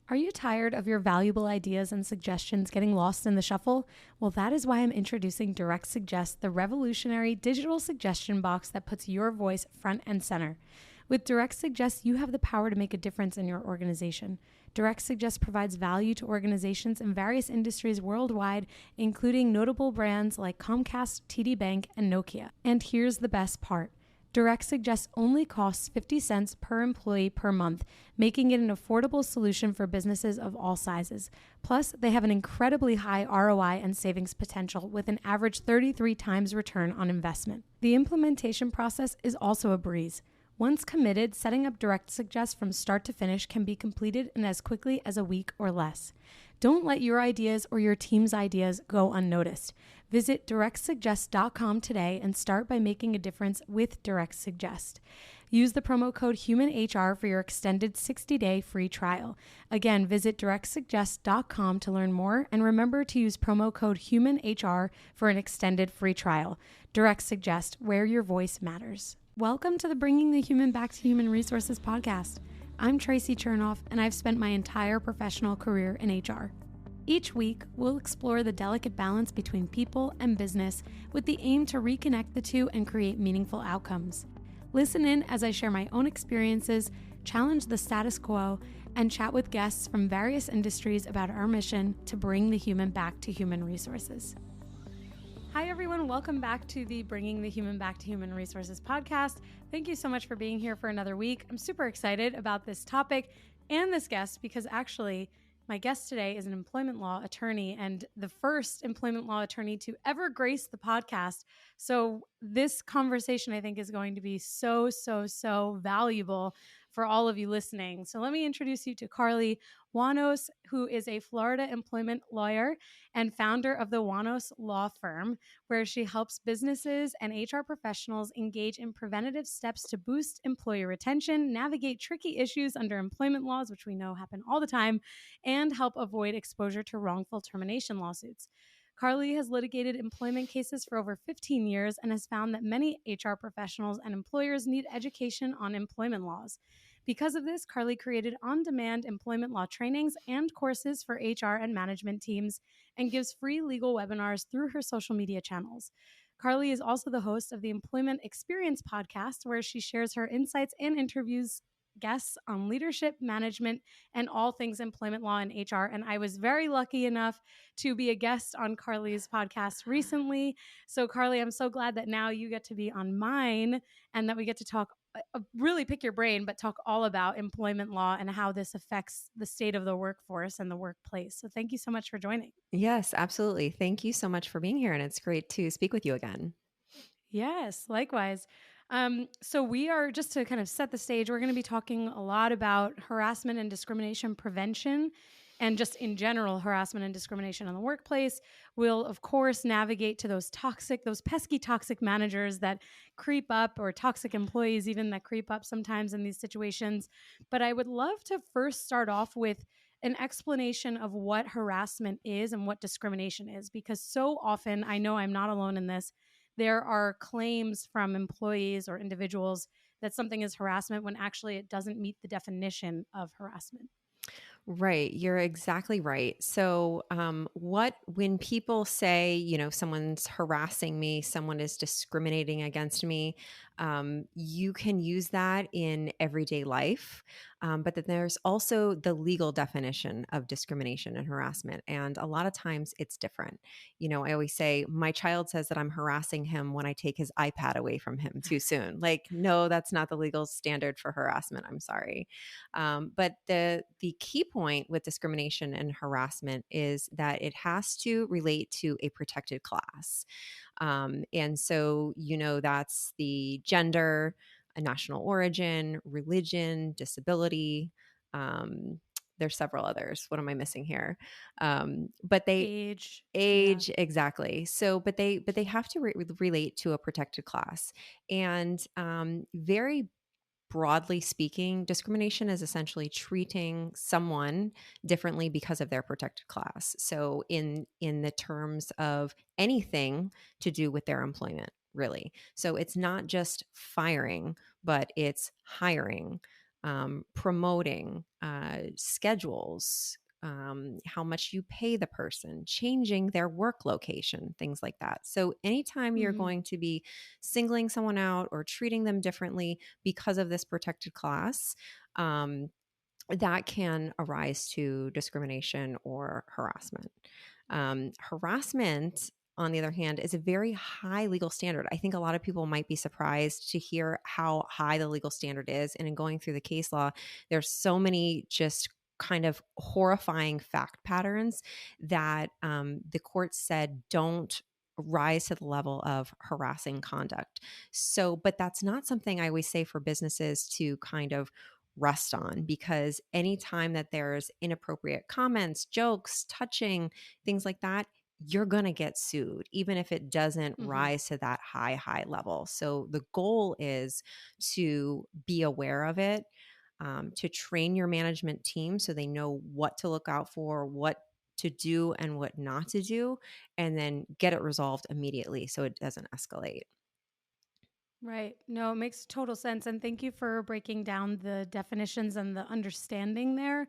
Are you tired of your valuable ideas and suggestions getting lost in the shuffle? Well, that is why I'm introducing Direct Suggest, the revolutionary digital suggestion box that puts your voice front and center. With Direct Suggest, you have the power to make a difference in your organization. Direct Suggest provides value to organizations in various industries worldwide, including notable brands like Comcast, TD Bank, and Nokia. And here's the best part. Direct Suggest only costs 50 cents per employee per month, making it an affordable solution for businesses of all sizes. Plus, they have an incredibly high ROI and savings potential with an average 33 times return on investment. The implementation process is also a breeze. Once committed, setting up Direct Suggest from start to finish can be completed in as quickly as a week or less. Don't let your ideas or your team's ideas go unnoticed. Visit directsuggest.com today and start by making a difference with Direct Suggest. Use the promo code HUMANHR for your extended 60-day free trial. Again, visit directsuggest.com to learn more, and remember to use promo code HUMANHR for an extended free trial. Direct Suggest, where your voice matters. Welcome to the Bringing the Human Back to Human Resources podcast. I'm Tracy Chernoff, and I've spent my entire professional career in HR. Each week, we'll explore the delicate balance between people and business with the aim to reconnect the two and create meaningful outcomes. Listen in as I share my own experiences, challenge the status quo, and chat with guests from various industries about our mission to bring the human back to human resources. Hi, everyone. Welcome back to the Bringing the Human Back to Human Resources podcast. Thank you so much for being here for another week. I'm super excited about this topic and this guest because actually my guest today is an employment law attorney and the first employment law attorney to ever grace the podcast. So this conversation, I think, is going to be so valuable for all of you listening. So let me introduce you to Karly Wannos, who is a Florida employment lawyer and founder of the Wannos Law Firm, where she helps businesses and HR professionals engage in preventative steps to boost employee retention, navigate tricky issues under employment laws, which we know happen all the time, and help avoid exposure to wrongful termination lawsuits. Karly has litigated employment cases for over 15 years and has found that many HR professionals and employers need education on employment laws. Because of this, Karly created on-demand employment law trainings and courses for HR and management teams and gives free legal webinars through her social media channels. Karly is also the host of the Employment Experience podcast, where she shares her insights and interviews guests on leadership, management, and all things employment law and HR. And I was very lucky enough to be a guest on Karly's podcast recently. So Karly, I'm so glad that now you get to be on mine and that we get to talk, really pick your brain, but talk all about employment law and how this affects the state of the workforce and the workplace. So thank you so much for joining. Yes, absolutely. Thank you so much for being here. And it's great to speak with you again. Yes, likewise. So we are, just to kind of set the stage, we're going to be talking a lot about harassment and discrimination prevention and just in general harassment and discrimination in the workplace. We'll, of course, navigate to those pesky toxic managers that creep up, or toxic employees even that creep up sometimes in these situations. But I would love to first start off with an explanation of what harassment is and what discrimination is, because so often, I know I'm not alone in this, there are claims from employees or individuals that something is harassment when actually it doesn't meet the definition of harassment. Right. You're exactly right. So, when people say, someone's harassing me, someone is discriminating against me, you can use that in everyday life. But then there's also the legal definition of discrimination and harassment. And a lot of times it's different. I always say, my child says that I'm harassing him when I take his iPad away from him too soon. Like, no, that's not the legal standard for harassment. I'm sorry. But the key point with discrimination and harassment is that it has to relate to a protected class. And so, that's the gender, a national origin, religion, disability. There's several others. What am I missing here? But they Age. Yeah. age exactly. So, but they have to relate to a protected class, and very broadly speaking, discrimination is essentially treating someone differently because of their protected class. So in the terms of anything to do with their employment, really. So it's not just firing, but it's hiring, promoting, schedules, how much you pay the person, changing their work location, things like that. So, anytime you're Hmm. going to be singling someone out or treating them differently because of this protected class, um, that can arise to discrimination or harassment. Harassment, on the other hand, is a very high legal standard. I think a lot of people might be surprised to hear how high the legal standard is. And in going through the case law, there's so many just kind of horrifying fact patterns that the court said don't rise to the level of harassing conduct. So, but that's not something I always say for businesses to kind of rest on, because anytime that there's inappropriate comments, jokes, touching, things like that, you're going to get sued, even if it doesn't Hmm. rise to that high level. So the goal is to be aware of it, to train your management team so they know what to look out for, what to do and what not to do, and then get it resolved immediately so it doesn't escalate. Right. No, it makes total sense. And thank you for breaking down the definitions and the understanding there.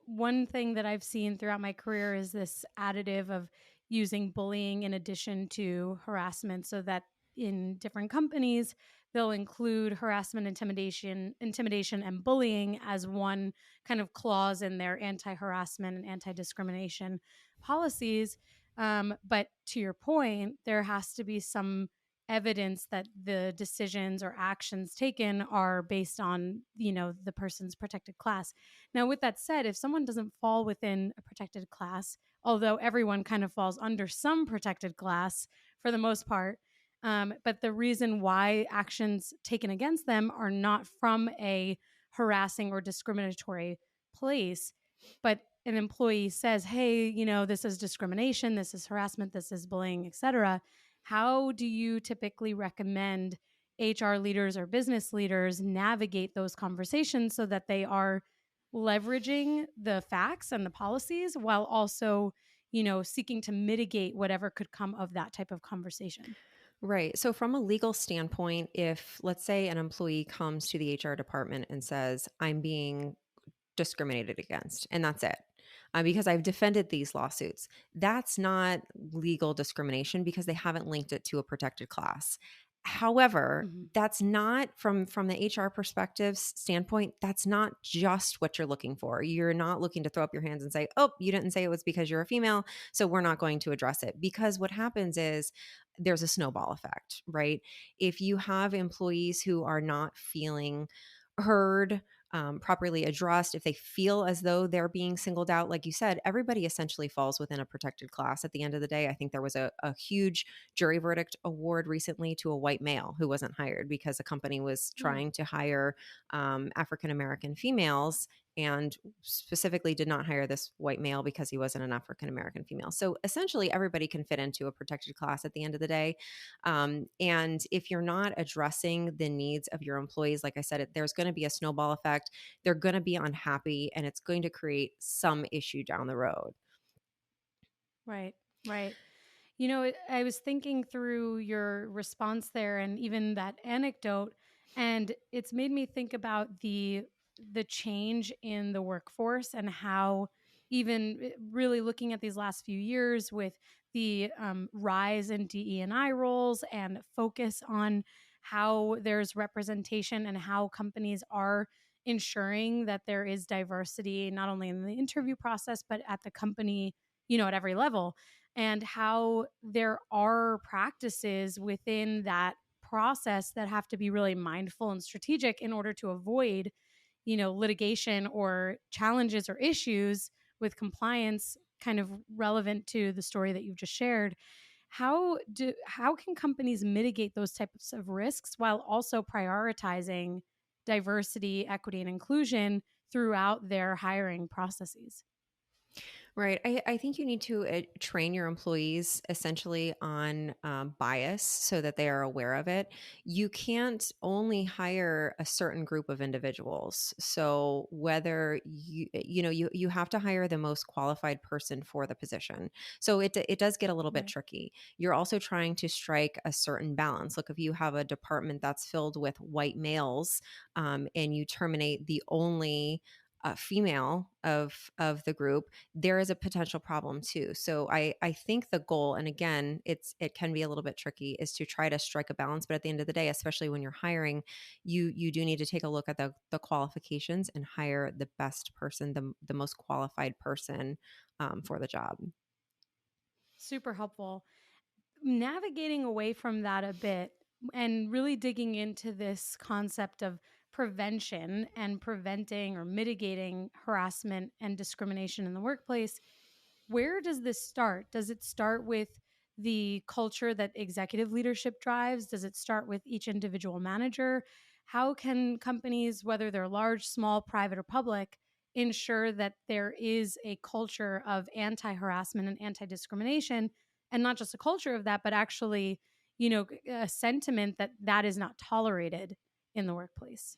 One thing that I've seen throughout my career is this additive of using bullying in addition to harassment, so that in different companies, they'll include harassment, intimidation, and bullying as one kind of clause in their anti harassment and anti discrimination policies. But to your point, there has to be some evidence that the decisions or actions taken are based on, the person's protected class. Now, with that said, if someone doesn't fall within a protected class, although everyone kind of falls under some protected class for the most part, but the reason why actions taken against them are not from a harassing or discriminatory place, but an employee says, hey, this is discrimination, this is harassment, this is bullying, etc. How do you typically recommend HR leaders or business leaders navigate those conversations so that they are leveraging the facts and the policies while also, seeking to mitigate whatever could come of that type of conversation? Right. So, from a legal standpoint, if let's say an employee comes to the HR department and says, I'm being discriminated against, and that's it. Because I've defended these lawsuits. That's not legal discrimination because they haven't linked it to a protected class. However, Hmm. that's not from the HR perspective standpoint, that's not just what you're looking for. You're not looking to throw up your hands and say, "Oh, you didn't say it was because you're a female, so we're not going to address it." Because what happens is there's a snowball effect, right? If you have employees who are not feeling heard, properly addressed, if they feel as though they're being singled out, like you said, everybody essentially falls within a protected class at the end of the day. I think there was a huge jury verdict award recently to a white male who wasn't hired because a company was Oh, trying to hire African American females and specifically did not hire this white male because he wasn't an African American female. So essentially, everybody can fit into a protected class at the end of the day. And if you're not addressing the needs of your employees, like I said, there's going to be a snowball effect. They're going to be unhappy and it's going to create some issue down the road. right, right. I was thinking through your response there and even that anecdote, and it's made me think about the change in the workforce and how even really looking at these last few years with the rise in DE&I roles and focus on how there's representation and how companies are ensuring that there is diversity not only in the interview process but at the company, at every level, and how there are practices within that process that have to be really mindful and strategic in order to avoid, litigation or challenges or issues with compliance kind of relevant to the story that you've just shared. How can companies mitigate those types of risks while also prioritizing diversity, equity, and inclusion throughout their hiring processes? Right. I think you need to train your employees essentially on bias so that they are aware of it. You can't only hire a certain group of individuals. So whether you have to hire the most qualified person for the position. So it does get a little bit Right. tricky. You're also trying to strike a certain balance. Look, if you have a department that's filled with white males, and you terminate the only female of the group, there is a potential problem too. So I think the goal, and again, it can be a little bit tricky, is to try to strike a balance. But at the end of the day, especially when you're hiring, you do need to take a look at the qualifications and hire the best person, the most qualified person for the job. Super helpful. Navigating away from that a bit and really digging into this concept of prevention and preventing or mitigating harassment and discrimination in the workplace, where does this start? Does it start with the culture that executive leadership drives? Does it start with each individual manager? How can companies, whether they're large, small, private, or public, ensure that there is a culture of anti harassment and anti discrimination? And not just a culture of that, but actually, a sentiment that that is not tolerated in the workplace.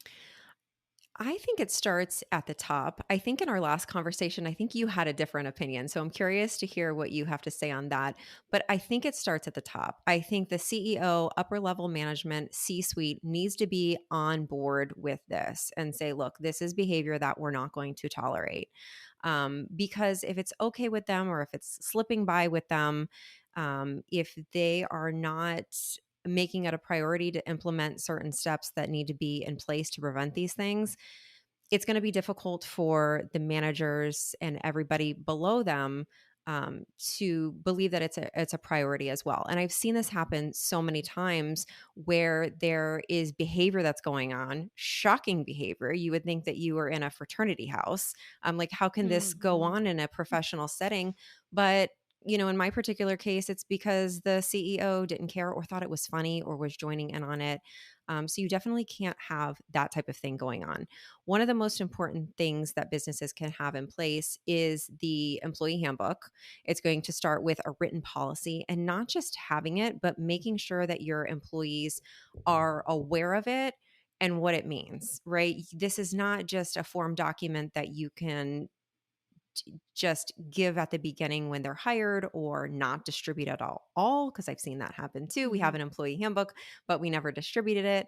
I think it starts at the top. I think in our last conversation, I think you had a different opinion. So I'm curious to hear what you have to say on that. But I think it starts at the top. I think the CEO, upper level management, C suite needs to be on board with this and say, look, this is behavior that we're not going to tolerate. Because if it's okay with them or if it's slipping by with them, if they are not making it a priority to implement certain steps that need to be in place to prevent these things, it's going to be difficult for the managers and everybody below them to believe that it's a priority as well. And I've seen this happen so many times where there is behavior that's going on, shocking behavior. You would think that you were in a fraternity house. Like, how can this go Mhm. on in a professional setting? But in my particular case, it's because the CEO didn't care or thought it was funny or was joining in on it. So you definitely can't have that type of thing going on. One of the most important things that businesses can have in place is the employee handbook. It's going to start with a written policy and not just having it, but making sure that your employees are aware of it and what it means, right? This is not just a form document that you can just give at the beginning when they're hired or not distribute at all, because I've seen that happen too. We have Mhm. an employee handbook, but we never distributed it.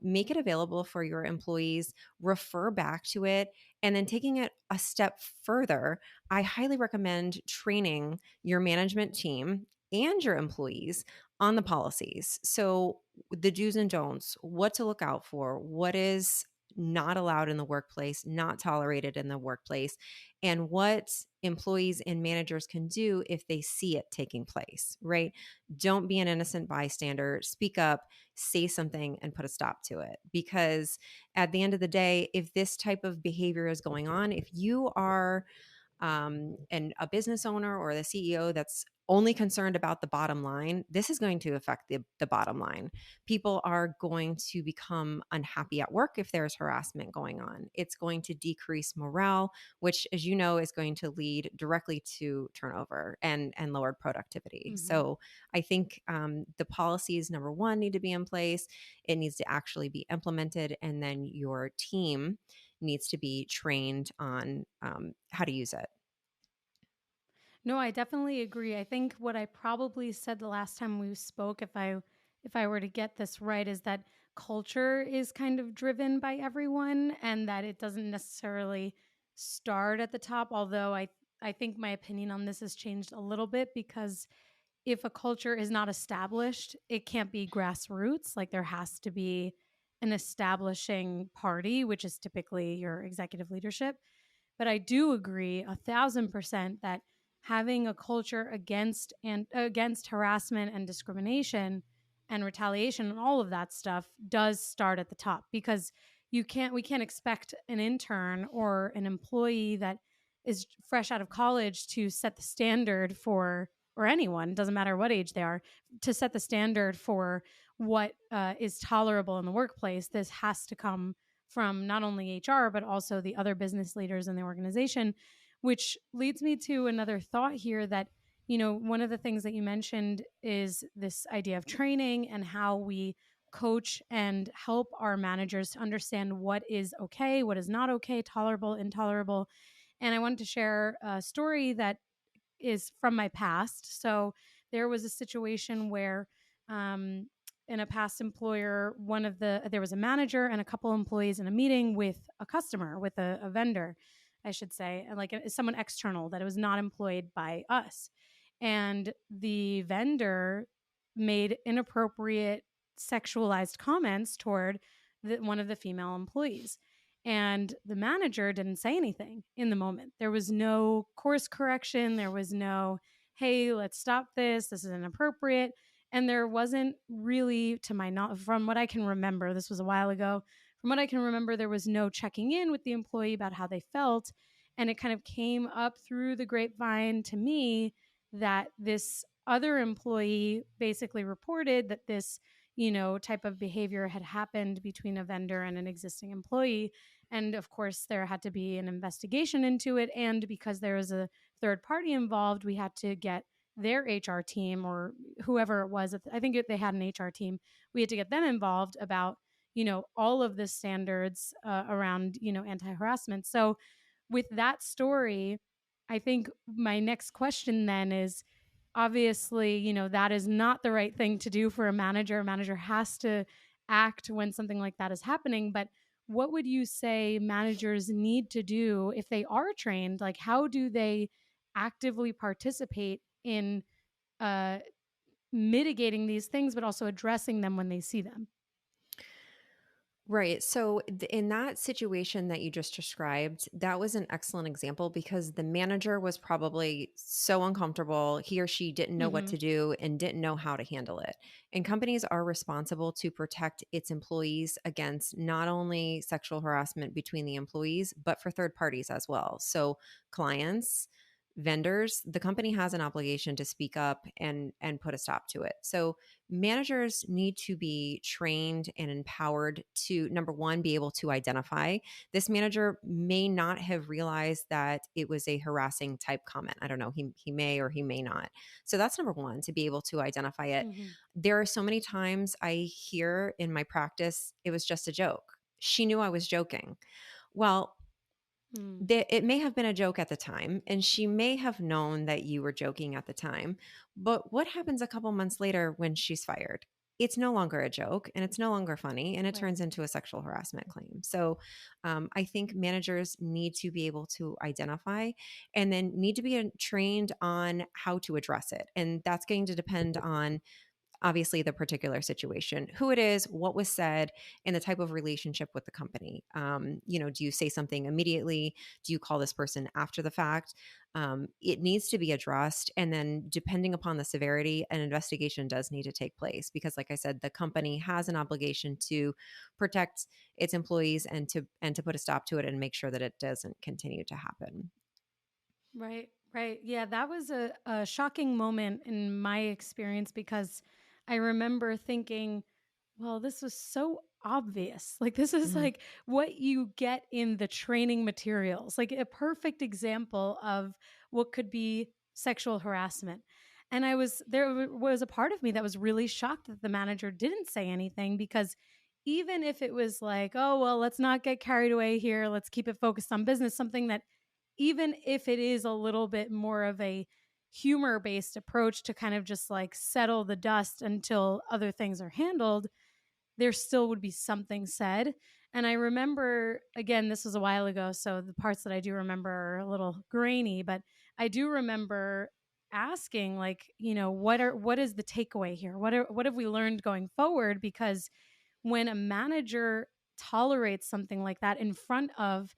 Make it available for your employees, refer back to it, and then taking it a step further, I highly recommend training your management team and your employees on the policies. So the do's and don'ts, what to look out for, what is not allowed in the workplace, not tolerated in the workplace, and what employees and managers can do if they see it taking place, right? Don't be an innocent bystander. Speak up, say something, and put a stop to it. Because at the end of the day, if this type of behavior is going on, if you are and a business owner or the CEO that's only concerned about the bottom line, this is going to affect the bottom line. People are going to become unhappy at work if there's harassment going on. It's going to decrease morale, which, as you know, is going to lead directly to turnover and lowered productivity. Mhm. So I think the policies, number one, need to be in place. It needs to actually be implemented, and then your team needs to be trained on how to use it. No, I definitely agree. I think what I probably said the last time we spoke, if I were to get this right, is that culture is kind of driven by everyone and that it doesn't necessarily start at the top. Although I think my opinion on this has changed a little bit because if a culture is not established, it can't be grassroots. Like there has to be an establishing party, which is typically your executive leadership. But I do agree 1,000% that having a culture against harassment and discrimination and retaliation and all of that stuff does start at the top because we can't expect an intern or an employee that is fresh out of college to set the standard for, or anyone, doesn't matter what age they are, to set the standard for what is tolerable in the workplace. This has to come from not only HR, but also the other business leaders in the organization. which leads me to another thought here that, one of the things that you mentioned is this idea of training and how we coach and help our managers to understand what is okay, what is not okay, tolerable, intolerable. And I wanted to share a story that is from my past. So there was a situation where, um, in a past employer, there was a manager and a couple employees in a meeting with a customer, with a vendor, I should say, and like someone external that was not employed by us. And the vendor made inappropriate sexualized comments toward one of the female employees. And the manager didn't say anything in the moment. There was no course correction. There was no, hey, let's stop this. This is inappropriate. And there wasn't really, from what I can remember, this was a while ago, from what I can remember, there was no checking in with the employee about how they felt. And it kind of came up through the grapevine to me that this other employee basically reported that this, type of behavior had happened between a vendor and an existing employee. And of course, there had to be an investigation into it. And because there was a third party involved, we had to get their HR team or whoever it was. I think they had an HR team. We had to get them involved about, all of the standards around, anti harassment. So with that story, I think my next question then is, obviously, that is not the right thing to do for a manager. A manager has to act when something like that is happening. But what would you say managers need to do if they are trained? Like, how do they actively participate in uh, mitigating these things, but also addressing them when they see them? Right. So, in that situation that you just described, that was an excellent example because the manager was probably so uncomfortable. He or she didn't know what Mm-hmm. to do and didn't know how to handle it. And companies are responsible to protect its employees against not only sexual harassment between the employees, but for third parties as well. So, clients, vendors, the company has an obligation to speak up and put a stop to it. So managers need to be trained and empowered to, number one, be able to identify. This manager may not have realized that it was a harassing type comment. I don't know. He may or he may not. So that's number one, to be able to identify it. Mm-hmm. There are so many times I hear in my practice, it was just a joke. She knew I was joking. Well, Mm. it may have been a joke at the time, and she may have known that you were joking at the time. But what happens a couple months later when she's fired? It's no longer a joke and it's no longer funny, and it Right. turns into a sexual harassment claim. So I think managers need to be able to identify and then need to be trained on how to address it. And that's going to depend on obviously the particular situation, who it is, what was said, and the type of relationship with the company. Do you say something immediately? Do you call this person after the fact? It needs to be addressed. And then, depending upon the severity, an investigation does need to take place because, like I said, the company has an obligation to protect its employees and to put a stop to it and make sure that it doesn't continue to happen. Right, right. Yeah, that was a shocking moment in my experience because I remember thinking, well, this was so obvious. Like, this is Mhm. like what you get in the training materials, like a perfect example of what could be sexual harassment. And there was a part of me that was really shocked that the manager didn't say anything because even if it was like, oh, well, let's not get carried away here, let's keep it focused on business, something that even if it is a little bit more of a humor based approach to kind of just like settle the dust until other things are handled, there still would be something said. And I remember, again, this was a while ago, so the parts that I do remember are a little grainy, but I do remember asking, like, what is the takeaway here? What have we learned going forward? Because when a manager tolerates something like that in front of,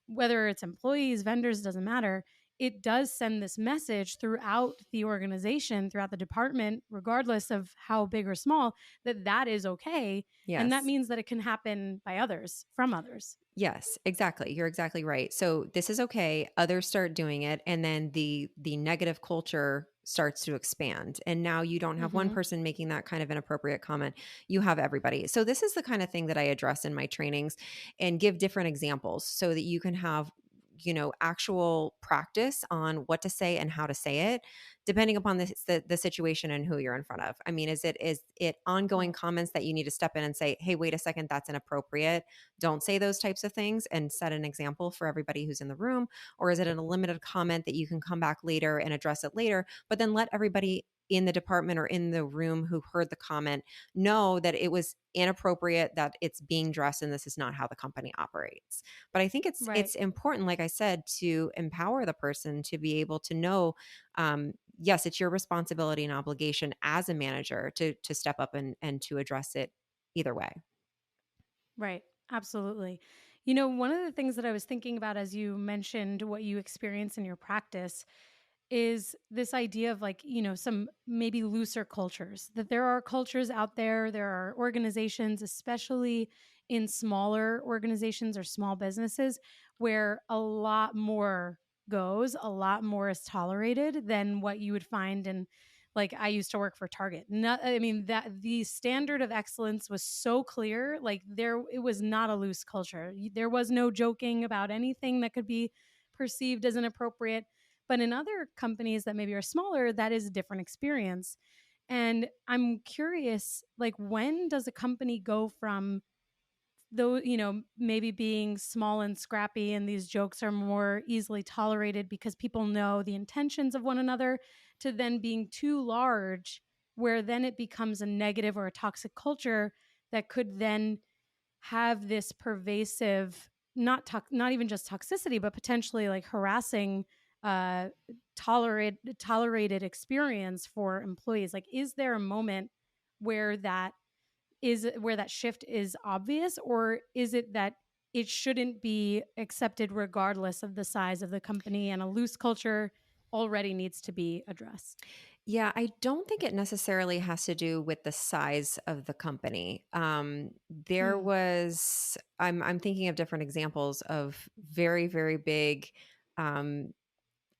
whether it's employees, vendors, doesn't matter, it does send this message throughout the organization, throughout the department, regardless of how big or small, that that is okay. And that Yes. means that it can happen by others, from others. Yes, exactly. You're exactly right. So this is okay. Others start doing it, and then the negative culture starts to expand. And now you don't have one Mm-hmm. person making that kind of inappropriate comment. You have everybody. So this is the kind of thing that I address in my trainings and give different examples so that you can have actual practice on what to say and how to say it, depending upon the situation and who you're in front of. I mean, is it ongoing Right. comments that you need to step in and say, hey, wait a second, that's inappropriate. Don't say those types of things, and set an example for everybody who's in the room? Or is it a limited comment that you can come back later and address it later, but then let everybody in the department or in the room who heard the comment know that it was inappropriate, that it's being dressed, and this is not how the company operates. But I think it's Right. it's important, like I said, to empower the person to be able to know, yes, it's your responsibility and obligation as a manager to step up and to address it either way. Right. Absolutely. One of the things that I was thinking about as you mentioned what you experience in your practice is this idea of like, some maybe looser cultures, that there are cultures out there, there are organizations, especially in smaller organizations or small businesses, where a lot more goes, a lot more is tolerated than what you would find in, like, I used to work for Target. Not, I mean, that the standard of excellence was so clear. Like, it was not a loose culture. There was no joking about anything that could be perceived as inappropriate. But in other companies that maybe are smaller, that is a different experience. And I'm curious, like, when does a company go from, though, maybe being small and scrappy and these jokes are more easily tolerated because people know the intentions of one another, to then being too large, where then it becomes a negative or a toxic culture that could then have this pervasive, not even just toxicity, but potentially like harassing, uh tolerated experience for employees. Like, is there a moment where that shift is obvious, or is it that it shouldn't be accepted regardless of the size of the company, and a loose culture already needs to be addressed? Yeah, I don't think it necessarily has to do with the size of the company. There Hmm. was, I'm thinking of different examples of very, very big, um,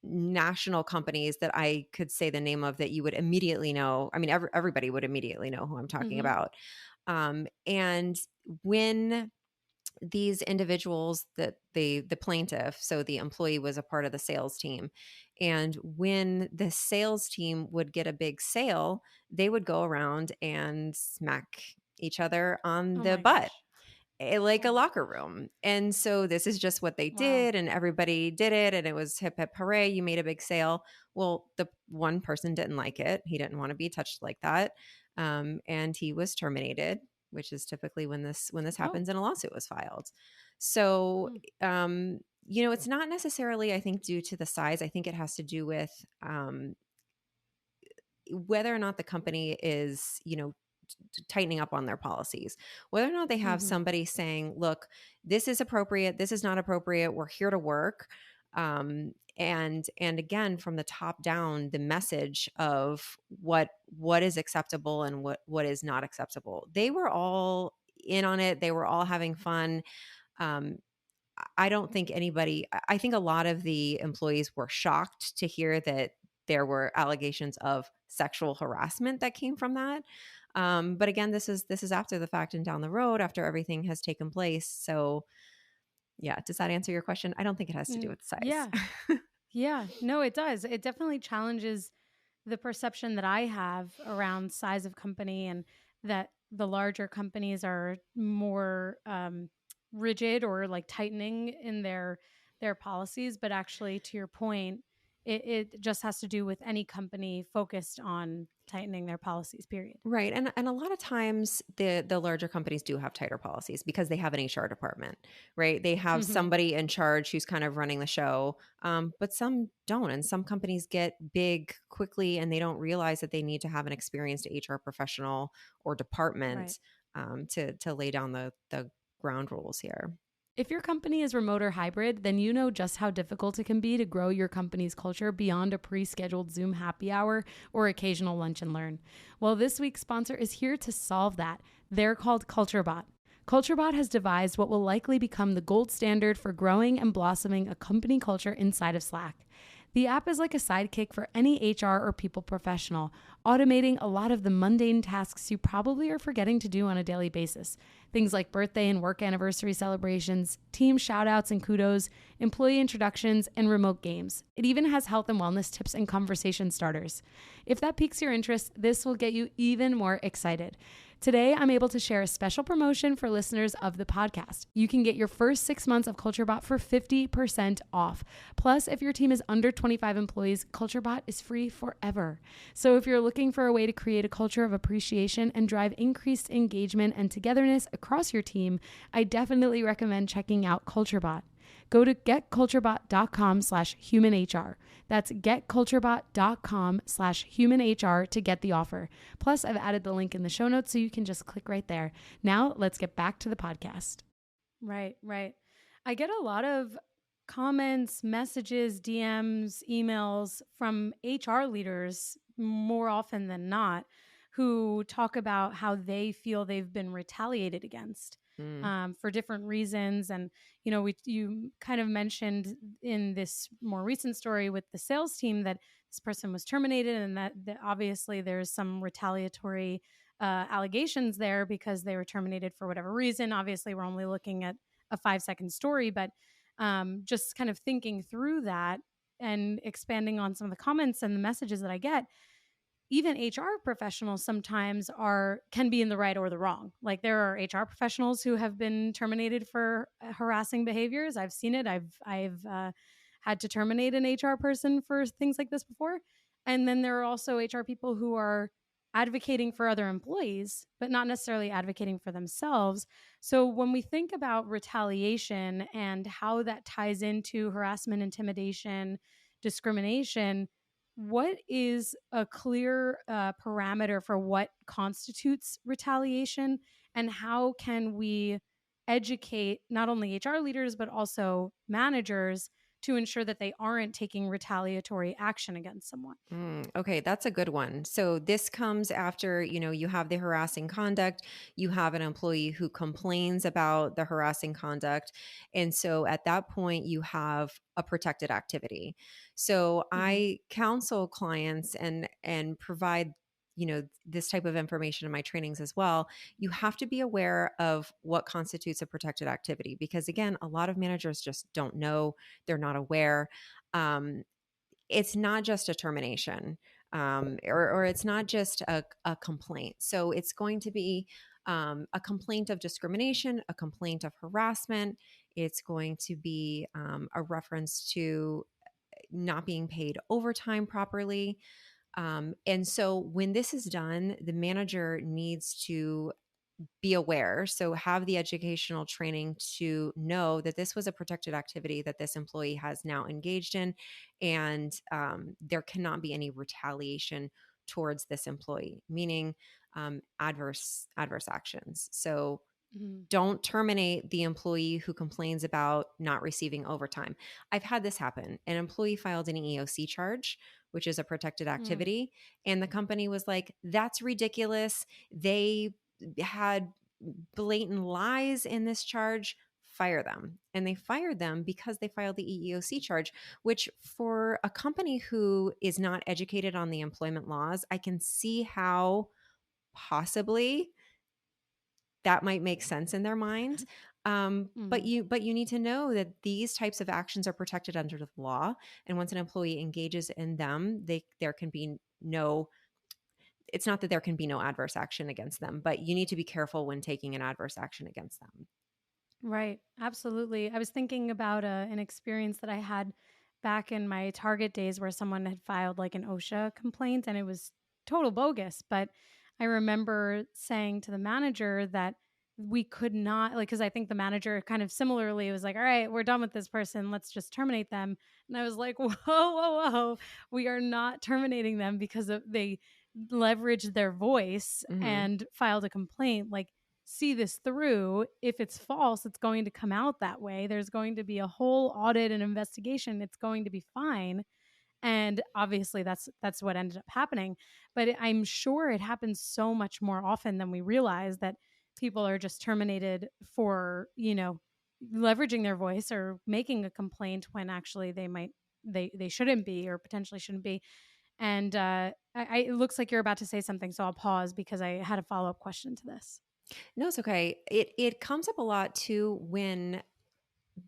national companies that I could say the name of that you would immediately know. I mean, everybody would immediately know who I'm talking Mm-hmm. about. And when these individuals, that the plaintiff, so the employee, was a part of the sales team, and when the sales team would get a big sale, they would go around and smack each other on Oh the my butt, gosh. like a Oh, locker room. And so this is just what they wow. did, and everybody did it, and it was hip hip hooray, you made a big sale. Well, the one person didn't like it. He didn't want to be touched like that. And he was terminated, which is typically when this Oh. happens and a lawsuit was filed. So, Hmm. it's not necessarily, I think, due to the size. I think it has to do with, whether or not the company is, tightening up on their policies, whether or not they have Mm-hmm. somebody saying, look, this is appropriate, this is not appropriate, we're here to work. And again, from the top down, the message of what is acceptable and what is not acceptable. They were all in on it. They were all having fun. um, I don't think anybody, I think a lot of the employees were shocked to hear that there were allegations of sexual harassment that came from that. But again, this is after the fact and down the road, after everything has taken place. So yeah, does that answer your question? I don't think it has to do with size. Yeah. Yeah, no, it does. It definitely challenges the perception that I have around size of company, and that the larger companies are more rigid or like tightening in their policies. But actually, to your point, it just has to do with any company focused on tightening their policies. Period. Right. And a lot of times the larger companies do have tighter policies because they have an HR department, right? They have Hmm. somebody in charge who's kind of running the show. But some don't. And some companies get big quickly and they don't realize that they need to have an experienced HR professional or Right. department, to lay down the ground rules here. If your company is remote or hybrid, then you know just how difficult it can be to grow your company's culture beyond a pre scheduled Zoom happy hour or occasional lunch and learn. Well, this week's sponsor is here to solve that. They're called CultureBot. CultureBot has devised what will likely become the gold standard for growing and blossoming a company culture inside of Slack. The app is like a sidekick for any HR or people professional, automating a lot of the mundane tasks you probably are forgetting to do on a daily basis. Things like birthday and work anniversary celebrations, team shout outs and kudos, employee introductions, and remote games. It even has health and wellness tips and conversation starters. If that piques your interest, this will get you even more excited. Today, I'm able to share a special promotion for listeners of the podcast. You can get your first 6 months of CultureBot for 50% off. Plus, if your team is under 25 employees, CultureBot is free forever. So if you're looking for a way to create a culture of appreciation and drive increased engagement and togetherness across your team, I definitely recommend checking out CultureBot. Go to getculturebot.com/humanhr. That's getculturebot.com/humanhr to get the offer. Plus, I've added the link in the show notes so you can just click right there. Now, let's get back to the podcast. Right. I get a lot of comments, messages, DMs, emails from HR leaders more often than not who talk about how they feel they've been retaliated against. For different reasons. And, you kind of mentioned in this more recent story with the sales team that this person was terminated and that obviously there's some retaliatory allegations there because they were terminated for whatever reason. Obviously, we're only looking at a 5-second story, but just kind of thinking through that and expanding on some of the comments and the messages that I get, even HR professionals sometimes can be in the right or the wrong. Like there are HR professionals who have been terminated for harassing behaviors. I've seen it. I've had to terminate an HR person for things like this before. And then there are also HR people who are advocating for other employees, but not necessarily advocating for themselves. So when we think about retaliation and how that ties into harassment, intimidation, discrimination, what is a clear parameter for what constitutes retaliation, and how can we educate not only HR leaders but also managers to ensure that they aren't taking retaliatory action against someone? Okay, that's a good one. So this comes after, you have the harassing conduct, you have an employee who complains about the harassing conduct. And so at that point, you have a protected activity. So Mm-hmm. I counsel clients and provide this type of information in my trainings as well. You have to be aware of what constitutes a protected activity because again, a lot of managers just don't know, they're not aware. um, it's not just a termination, or it's not just a complaint. So it's going to be a complaint of discrimination, a complaint of harassment. It's going to be a reference to not being paid overtime properly. And so when this is done, the manager needs to be aware. So have the educational training to know that this was a protected activity that this employee has now engaged in, and there cannot be any retaliation towards this employee, meaning adverse actions. So Mm-hmm. don't terminate the employee who complains about not receiving overtime. I've had this happen. An employee filed an EOC charge, which is a protected activity, and the company was like, "That's ridiculous. They had blatant lies in this charge, fire them." And they fired them because they filed the EEOC charge, which for a company who is not educated on the employment laws, I can see how possibly that might make sense in their mind. But Mm-hmm. you need to know that these types of actions are protected under the law, and once an employee engages in them, there can be no, it's not that there can be no adverse action against them, but you need to be careful when taking an adverse action against them. Right. Absolutely. I was thinking about an experience that I had back in my Target days where someone had filed like an OSHA complaint and it was total bogus. But I remember saying to the manager that we could not, like, because I think the manager kind of similarly was like, all right, we're done with this person. Let's just terminate them. And I was like, whoa. We are not terminating them because they leveraged their voice Mm-hmm. and filed a complaint. Like, see this through. If it's false, it's going to come out that way. There's going to be a whole audit and investigation. It's going to be fine. And obviously that's what ended up happening. But I'm sure it happens so much more often than we realize, that people are just terminated for, leveraging their voice or making a complaint when actually they shouldn't be, or potentially shouldn't be. And it looks like you're about to say something, so I'll pause because I had a follow-up question to this. No, it's okay. It comes up a lot too when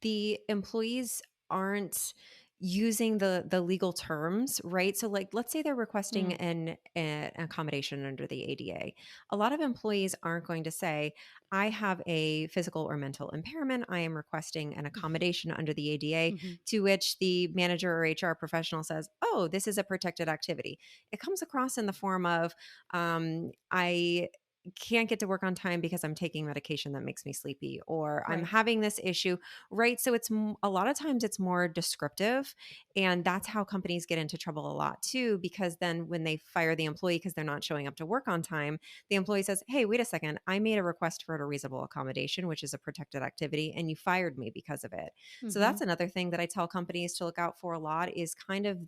the employees aren't using the legal terms, right? So like let's say they're requesting Mm, an accommodation under the ADA. A lot of employees aren't going to say, I have a physical or mental impairment. I am requesting an accommodation under the ADA, mm-hmm, to which the manager or HR professional says, oh, this is a protected activity. It comes across in the form of, I can't get to work on time because I'm taking medication that makes me sleepy, or I'm right. having this issue. Right. So a lot of times it's more descriptive. And that's how companies get into trouble a lot too, because then when they fire the employee because they're not showing up to work on time, the employee says, hey, wait a second, I made a request for a reasonable accommodation, which is a protected activity, and you fired me because of it. So Mm-hmm, that's another thing that I tell companies to look out for a lot is kind of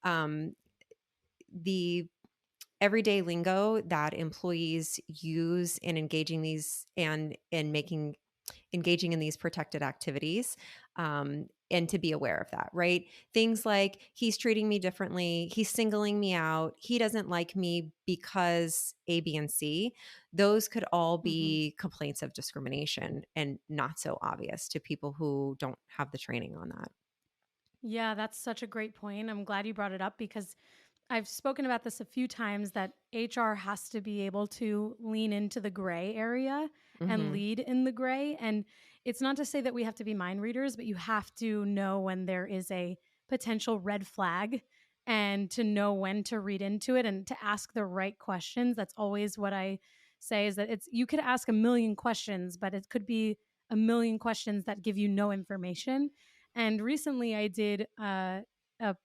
um, the everyday lingo that employees use in engaging these and making engaging in these protected activities, and to be aware of that, right? Things like he's treating me differently, he's singling me out, he doesn't like me because A, B, and C. Those could all mm-hmm. be complaints of discrimination and not so obvious to people who don't have the training on that. Yeah, that's such a great point. I'm glad you brought it up because I've spoken about this a few times that HR has to be able to lean into the gray area and Hmm. lead in the gray. And it's not to say that we have to be mind readers, but you have to know when there is a potential red flag and to know when to read into it and to ask the right questions. That's always what I say is that it's you could ask a million questions, but it could be a million questions that give you no information. And recently I did a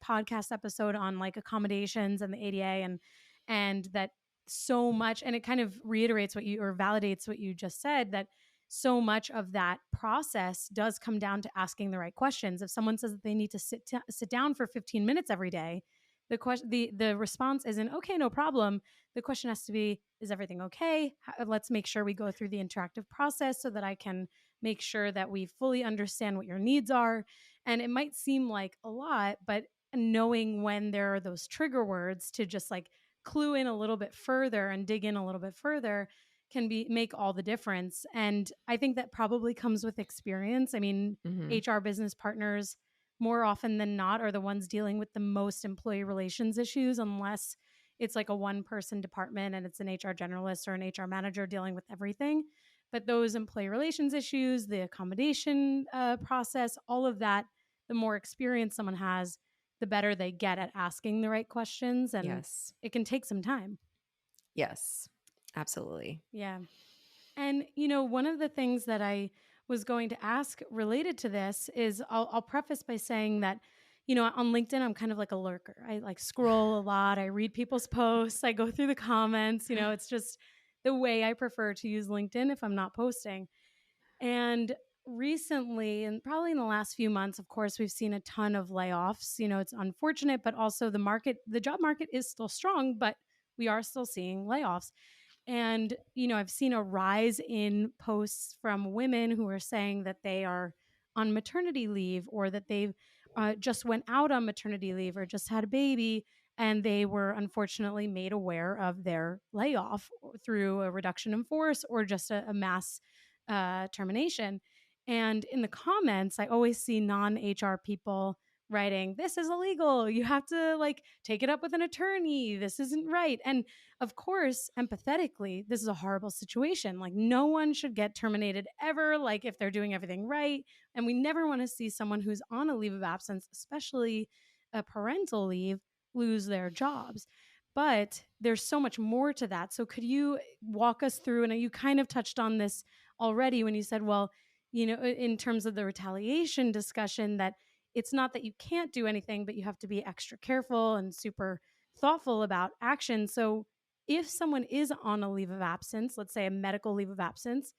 podcast episode on like accommodations and the ADA and that so much and it kind of reiterates what you or validates what you just said that so much of that process does come down to asking the right questions. If someone says that they need to sit down for 15 minutes every day, the response isn't okay, no problem. The question has to be, is everything okay? Let's make sure we go through the interactive process so that I can make sure that we fully understand what your needs are. And it might seem like a lot, but knowing when there are those trigger words to just like clue in a little bit further and dig in a little bit further can be make all the difference. And I think that probably comes with experience. I mean, Hmm. HR business partners more often than not are the ones dealing with the most employee relations issues unless it's like a one person department and it's an HR generalist or an HR manager dealing with everything. But those employee relations issues, the accommodation process, all of that, the more experience someone has, the better they get at asking the right questions. And Yes. it can take some time. Yes. Absolutely. Yeah. And, one of the things that I was going to ask related to this is I'll preface by saying that, on LinkedIn, I'm kind of like a lurker. I like scroll a lot. I read people's posts. I go through the comments. It's just the way I prefer to use LinkedIn if I'm not posting. And recently, and probably in the last few months, of course, we've seen a ton of layoffs. It's unfortunate, but also the job market is still strong, but we are still seeing layoffs. And, I've seen a rise in posts from women who are saying that they are on maternity leave or that they've just went out on maternity leave or just had a baby. And they were unfortunately made aware of their layoff through a reduction in force or just a mass termination. And in the comments, I always see non HR people writing, this is illegal. You have to like take it up with an attorney. This isn't right. And of course, empathetically, this is a horrible situation. Like, no one should get terminated ever, like, if they're doing everything right. And we never want to see someone who's on a leave of absence, especially a parental leave, lose their jobs. But there's so much more to that. So, could you walk us through? And you kind of touched on this already when you said, well, in terms of the retaliation discussion, that it's not that you can't do anything, but you have to be extra careful and super thoughtful about action. So, if someone is on a leave of absence, let's say a medical leave of absence,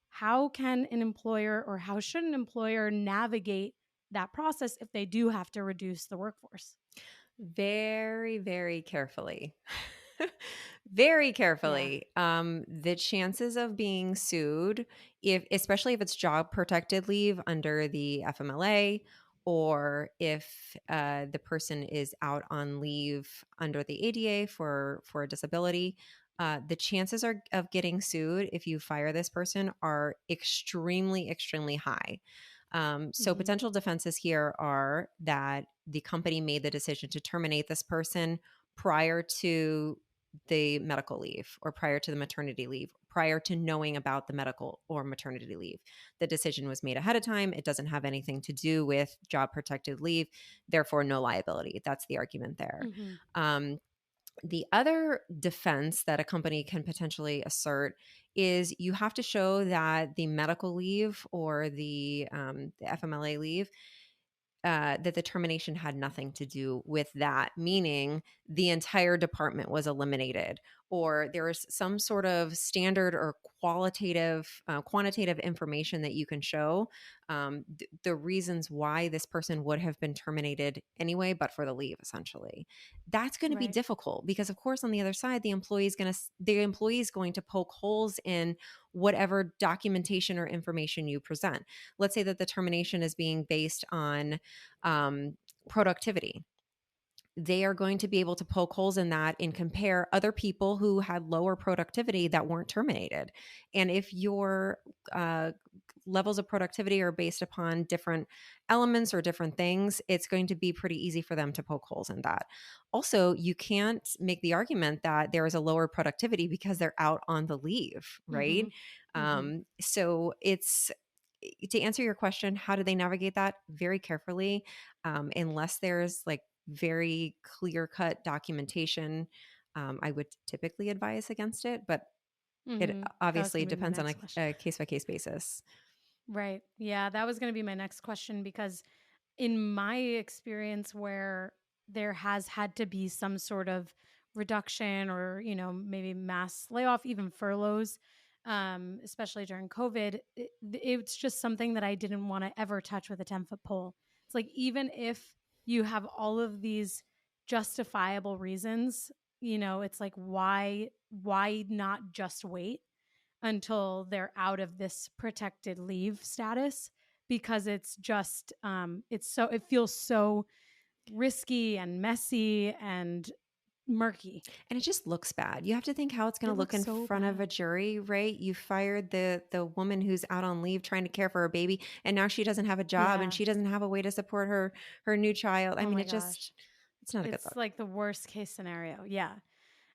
how can an employer or how should an employer navigate that process if they do have to reduce the workforce? Very, very carefully. Very Yeah. carefully. The chances of being sued, if especially if it's job protected leave under the FMLA, or if the person is out on leave under the ADA for a disability, the chances of getting sued if you fire this person are extremely, extremely high. So Hmm. potential defenses here are that the company made the decision to terminate this person prior to the medical leave or prior to the maternity leave, prior to knowing about the medical or maternity leave. The decision was made ahead of time. It doesn't have anything to do with job protected leave, therefore, no liability. That's the argument there. Hmm. Um, the other defense that a company can potentially assert is you have to show that the medical leave or the FMLA leave that the termination had nothing to do with that, meaning the entire department was eliminated, or there is some sort of standard or quantitative information that you can show the reasons why this person would have been terminated anyway, but for the leave, essentially. That's going to be Right. difficult because, of course, on the other side, the employee is going to poke holes in whatever documentation or information you present. Let's say that the termination is being based on productivity. They are going to be able to poke holes in that and compare other people who had lower productivity that weren't terminated. And if your uh, levels of productivity are based upon different elements or different things, it's going to be pretty easy for them to poke holes in that. Also, you can't make the argument that there is a lower productivity because they're out on the leave, right? Hmm. Hmm. So it's to answer your question, how do they navigate that? Very carefully, unless there's like very clear cut documentation. I would typically advise against it, but it Hmm. That was obviously going to be my depends on next a, question. a case by case basis. Right. Yeah, that was going to be my next question because in my experience where there has had to be some sort of reduction or, maybe mass layoff, even furloughs, especially during COVID, it's just something that I didn't want to ever touch with a 10-foot pole. It's like, even if you have all of these justifiable reasons, it's like, why not just wait until they're out of this protected leave status, because it's just it feels so risky and messy and murky. And it just looks bad. You have to think how it's going It to look looks in so front of a bad. jury, right? You fired the woman who's out on leave trying to care for her baby, and now she doesn't have a job and Yeah. she doesn't have a way to support her new child. I Oh mean, my gosh. it's not a good It's look. like the worst case scenario. Yeah.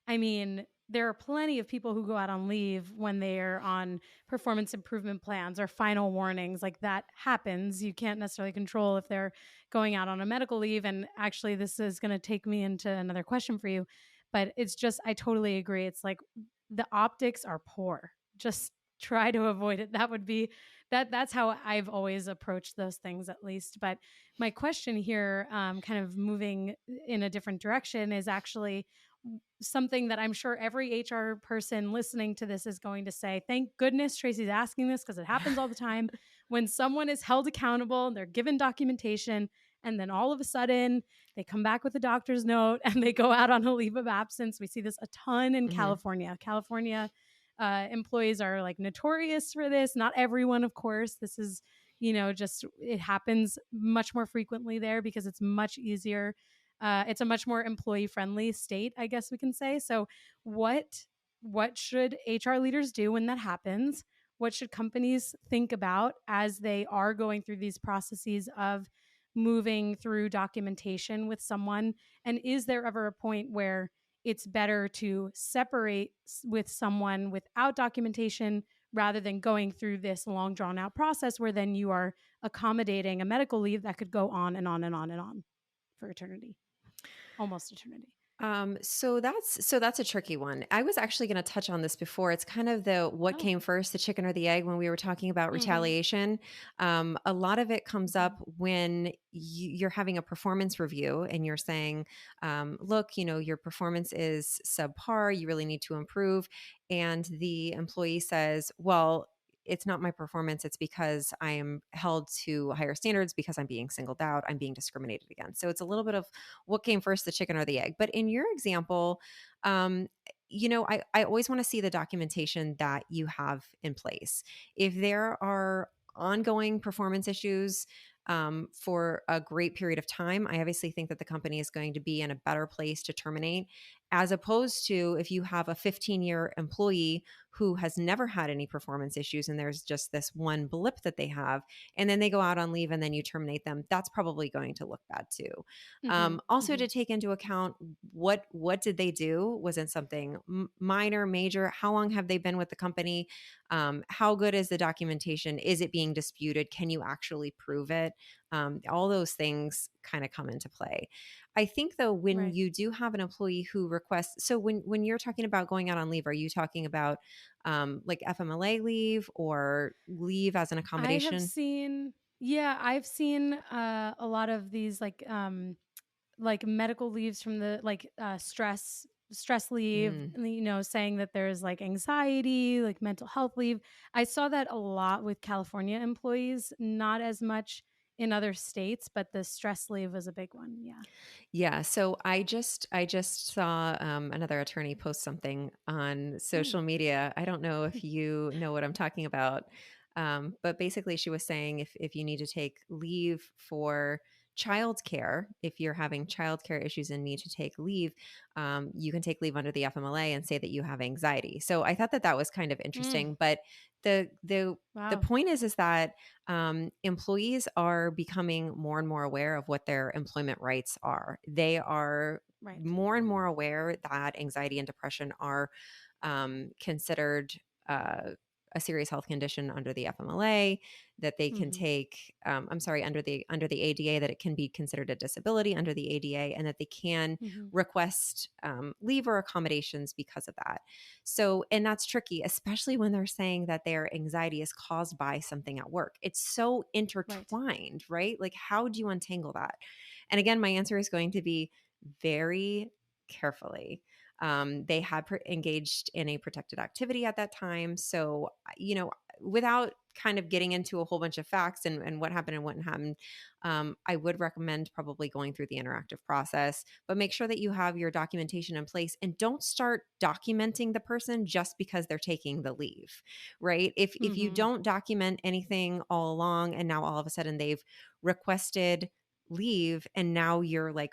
I mean, there are plenty of people who go out on leave when they're on performance improvement plans or final warnings. Like, that happens. You can't necessarily control if they're going out on a medical leave. And actually, this is going to take me into another question for you. But it's just, I totally agree. It's like the optics are poor. Just try to avoid it. That would be that's how I've always approached those things, at least. But my question here, kind of moving in a different direction, is actually something that I'm sure every HR person listening to this is going to say, thank goodness Tracy's asking this, because it happens all the time when someone is held accountable and they're given documentation, and then all of a sudden they come back with a doctor's note and they go out on a leave of absence. We see this a ton in Mhm. California. California employees are like notorious for this. Not everyone, of course. This is, just it happens much more frequently there because it's much easier. It's a much more employee friendly state, I guess we can say. So, what should HR leaders do when that happens? What should companies think about as they are going through these processes of moving through documentation with someone? And is there ever a point where it's better to separate with someone without documentation rather than going through this long drawn out process where then you are accommodating a medical leave that could go on and on and on and on for eternity? Almost eternity. So that's a tricky one. I was actually going to touch on this before. It's kind of the what Oh. came first, the chicken or the egg, when we were talking about Mhm. retaliation. A lot of it comes Mhm. up when you're having a performance review and you're saying, "Look, your performance is subpar. You really need to improve." And the employee says, "Well, it's not my performance. It's because I am held to higher standards because I'm being singled out. I'm being discriminated against." So it's a little bit of what came first, the chicken or the egg. But in your example, um, I always want to see the documentation that you have in place. If there are ongoing performance issues for a great period of time, I obviously think that the company is going to be in a better place to terminate. as opposed to if you have a 15-year employee who has never had any performance issues and there's just this one blip that they have, and then they go out on leave and then you terminate them, that's probably going to look bad too. Mm-hmm. Also, Mm-hmm. to take into account what did they do? Was it something minor, major? How long have they been with the company? How good is the documentation? Is it being disputed? Can you actually prove it? All those things kind of come into play. I think though, when Right. you do have an employee who requests, so when you're talking about going out on leave, are you talking about like FMLA leave or leave as an I have accommodation? seen, yeah, I've seen a lot of these like medical leaves from the stress leave, Mm. saying that there's like anxiety, like mental health leave. I saw that a lot with California employees, not as much in other states, but the stress leave was a big one. Yeah. Yeah, so I just saw another attorney post something on Mm. social media. I don't know if you know what I'm talking about, but basically she was saying if you need to take leave for childcare, if you're having childcare issues and need to take leave, you can take leave under the FMLA and say that you have anxiety. So I thought that that was kind of Mm. interesting. But the Wow. point is that employees are becoming more and more aware of what their employment rights are. They are Right. more and more aware that anxiety and depression are considered uh, a serious health condition under the FMLA. That they can Hmm. take, I'm sorry, under the ADA, that it can be considered a disability under the ADA, and that they can Hmm. request leave or accommodations because of that. So, and that's tricky, especially when they're saying that their anxiety is caused by something at work. It's so Right. intertwined, right? Like, how do you untangle that? And again, my answer is going to be very carefully. They had engaged in a protected activity at that time. So, without kind of getting into a whole bunch of facts and what happened and what happened, I would recommend probably going through the interactive process, but make sure that you have your documentation in place and don't start documenting the person just because they're taking the leave, right? If you Hmm. don't document anything all along and now all of a sudden they've requested leave and now you're like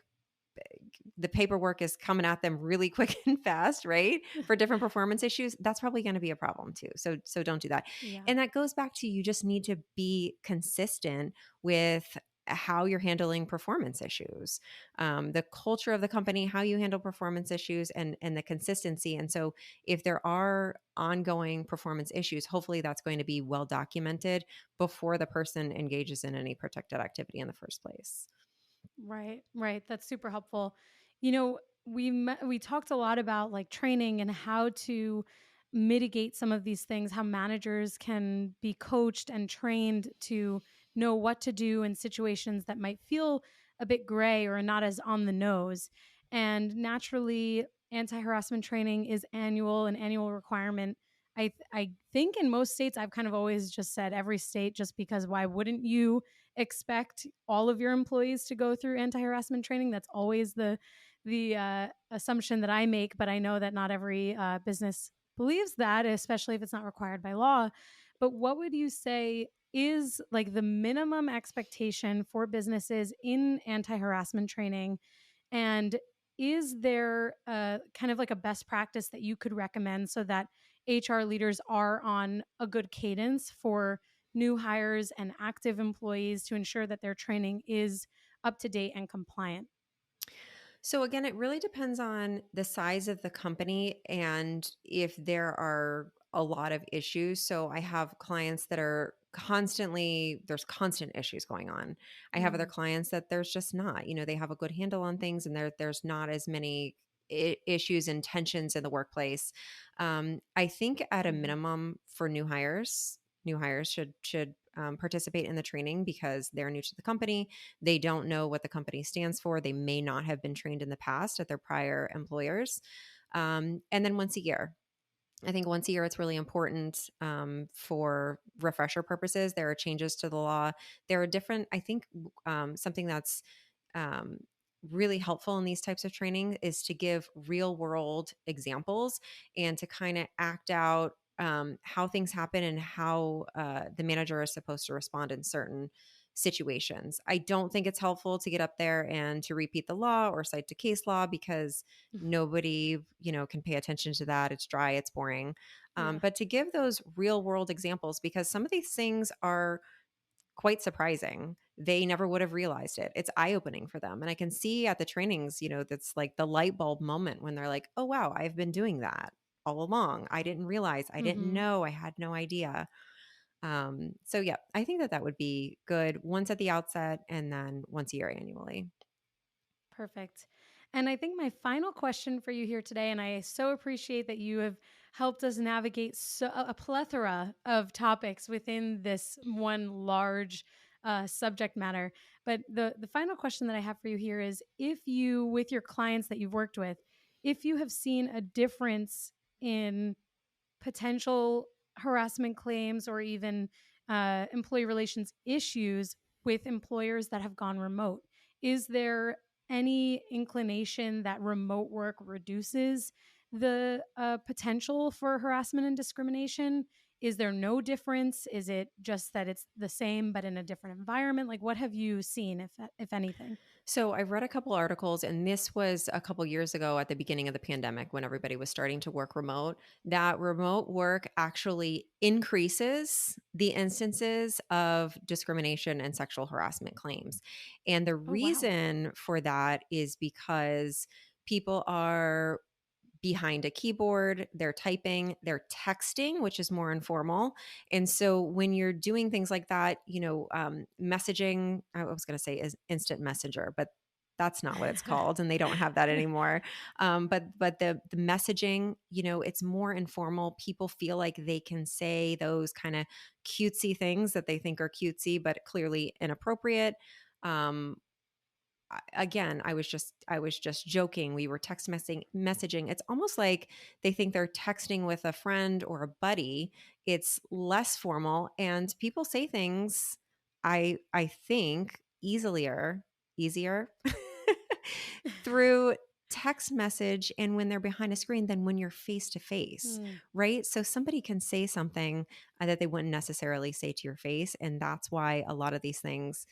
the paperwork is coming at them really quick and fast, right? For different performance issues, that's probably going to be a problem too. So don't do that. Yeah. And that goes back to, you just need to be consistent with how you're handling performance issues, the culture of the company, how you handle performance issues, and the consistency. And so if there are ongoing performance issues, hopefully that's going to be well documented before the person engages in any protected activity in the first place. Right, right. That's super helpful. We talked a lot about like training and how to mitigate some of these things, how managers can be coached and trained to know what to do in situations that might feel a bit gray or not as on the nose. And naturally, anti-harassment training is an annual requirement. I think in most states, I've kind of always just said every state, just because why wouldn't you expect all of your employees to go through anti-harassment training? That's always the assumption that I make, but I know that not every business believes that, especially if it's not required by law. But what would you say is like the minimum expectation for businesses in anti-harassment training? And is there kind of like a best practice that you could recommend so that HR leaders are on a good cadence for new hires and active employees to ensure that their training is up to date and compliant? So again, it really depends on the size of the company and if there are a lot of issues. So I have clients that are there's constant issues going on. I have other Mm, clients that there's just not, they have a good handle on things and there's not as many issues and tensions in the workplace. I think at a mhm. minimum for new hires should participate in the training because they're new to the company. They don't know what the company stands for. They may not have been trained in the past at their prior employers. And then once a year, I think once a year, it's really important for refresher purposes. There are changes to the law. There are different, I think, something that's um, really helpful in these types of training is to give real world examples and to kind of act out how things happen and how the manager is supposed to respond in certain situations. I don't think it's helpful to get up there and to repeat the law or cite to case law because nobody, can pay attention to that. It's dry, it's boring. Yeah. But to give those real world examples, because some of these things are quite surprising. They never would have realized it. It's eye opening for them. And I can see at the trainings, that's like the light bulb moment when they're like, oh, wow, I've been doing that all along. I didn't realize, I didn't Mm-hmm. know, I had no idea. So yeah, I think that would be good once at the outset and then once a year annually. Perfect. And I think my final question for you here today, and I so appreciate that you have helped us navigate a plethora of topics within this one large subject matter. But the final question that I have for you here is, if you, with your clients that you've worked with, if you have seen a difference in potential harassment claims or even employee relations issues with employers that have gone remote. Is there any inclination that remote work reduces the potential for harassment and discrimination? Is there no difference? Is it just that it's the same but in a different environment? Like, what have you seen, if anything? So I've read a couple articles, and this was a couple years ago at the beginning of the pandemic when everybody was starting to work remote, that remote work actually increases the instances of discrimination and sexual harassment claims. And the Oh, wow. reason for that is because people are behind a keyboard, they're typing, they're texting, which is more informal. And so when you're doing things like that, messaging, I was going to say is instant messenger, but that's not what it's called, and they don't have that anymore. But the messaging, it's more informal. People feel like they can say those kind of cutesy things that they think are cutesy, but clearly inappropriate. Um, Again, I was just joking. We were messaging. It's almost like they think they're texting with a friend or a buddy. It's less formal, and people say things, I think, easier through text message and when they're behind a screen than when you're face to face, Hmm. right? So somebody can say something that they wouldn't necessarily say to your face, and that's why a lot of these things,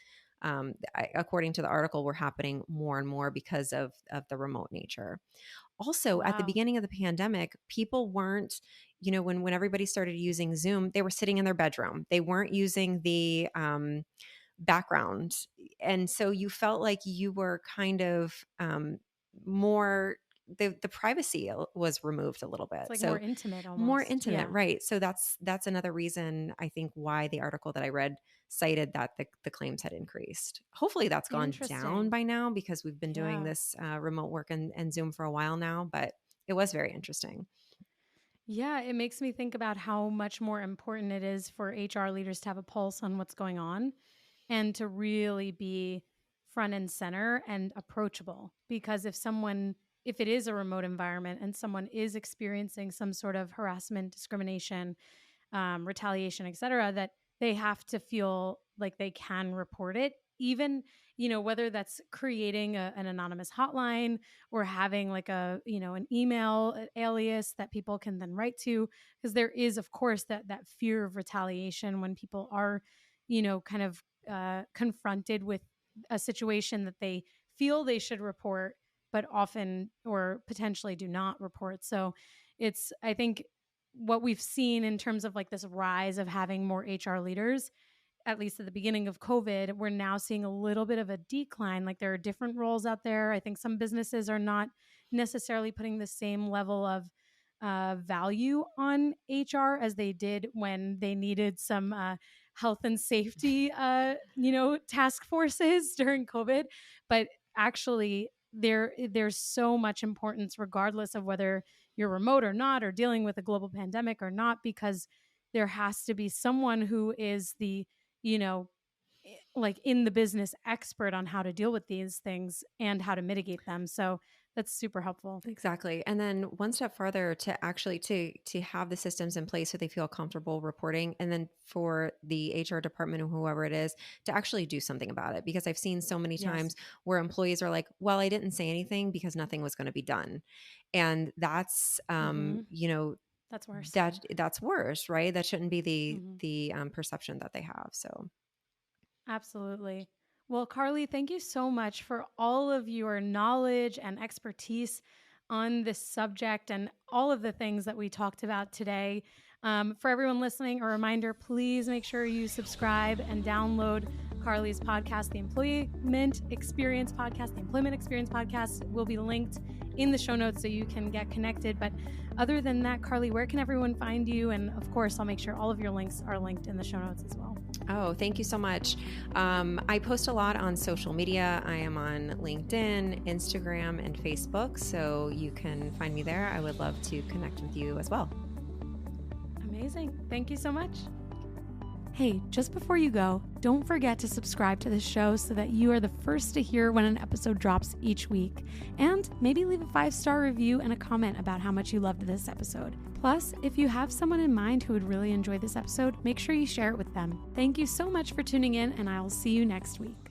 according to the article, were happening more and more because of the remote nature. Also, at the Wow. beginning of the pandemic, people weren't, when everybody started using Zoom, they were sitting in their bedroom. They weren't using the background. And so you felt like you were kind of more, the privacy was removed a little It's bit. like more So intimate more almost. intimate, Yeah. right? So that's another reason I think why the article that I read cited that the claims had increased. Hopefully that's gone down Interesting. by now because we've been doing Yeah. this remote work and Zoom for a while now, but it was very interesting. Yeah, it makes me think about how much more important it is for HR leaders to have a pulse on what's going on and to really be front and center and approachable. Because if it is a remote environment and someone is experiencing some sort of harassment, discrimination, retaliation, et cetera, that they have to feel like they can report it, even, whether that's creating an anonymous hotline or having like an email alias that people can then write to. Because there is, of course, that fear of retaliation when people are, kind of confronted with a situation that they feel they should report, but often or potentially do not report. So I think what we've seen in terms of like this rise of having more HR leaders, at least at the beginning of COVID, we're now seeing a little bit of a decline. Like there are different roles out there. I think some businesses are not necessarily putting the same level of value on HR as they did when they needed some health and safety, task forces during COVID. But actually, there's so much importance, regardless of whether you're remote or not, or dealing with a global pandemic or not, because there has to be someone who is the, you know, like in the business expert on how to deal with these things and how to mitigate them. So that's super helpful. Exactly. And then one step further to actually to have the systems in place so they feel comfortable reporting, and then for the HR department or whoever it is to actually do something about it, because I've seen so many Yes. times where employees are like, "Well, I didn't say anything because nothing was going to be done." And that's Mm-hmm. That's worse. that's worse, right? That shouldn't be the Mm-hmm. the perception that they have. So Absolutely. Well, Karly, thank you so much for all of your knowledge and expertise on this subject and all of the things that we talked about today. For everyone listening, a reminder, please make sure you subscribe and download Karly's podcast, the Employment Experience Podcast. The Employment Experience Podcast will be linked in the show notes so you can get connected. But other than that, Karly, where can everyone find you? And of course, I'll make sure all of your links are linked in the show notes as well. Oh, thank you so much. I post a lot on social media. I am on LinkedIn, Instagram, and Facebook, so you can find me there. I would love to connect with you as well. Amazing. Thank you so much. Hey, just before you go, don't forget to subscribe to this show so that you are the first to hear when an episode drops each week. And maybe leave a 5-star review and a comment about how much you loved this episode. Plus, if you have someone in mind who would really enjoy this episode, make sure you share it with them. Thank you so much for tuning in, and I will see you next week.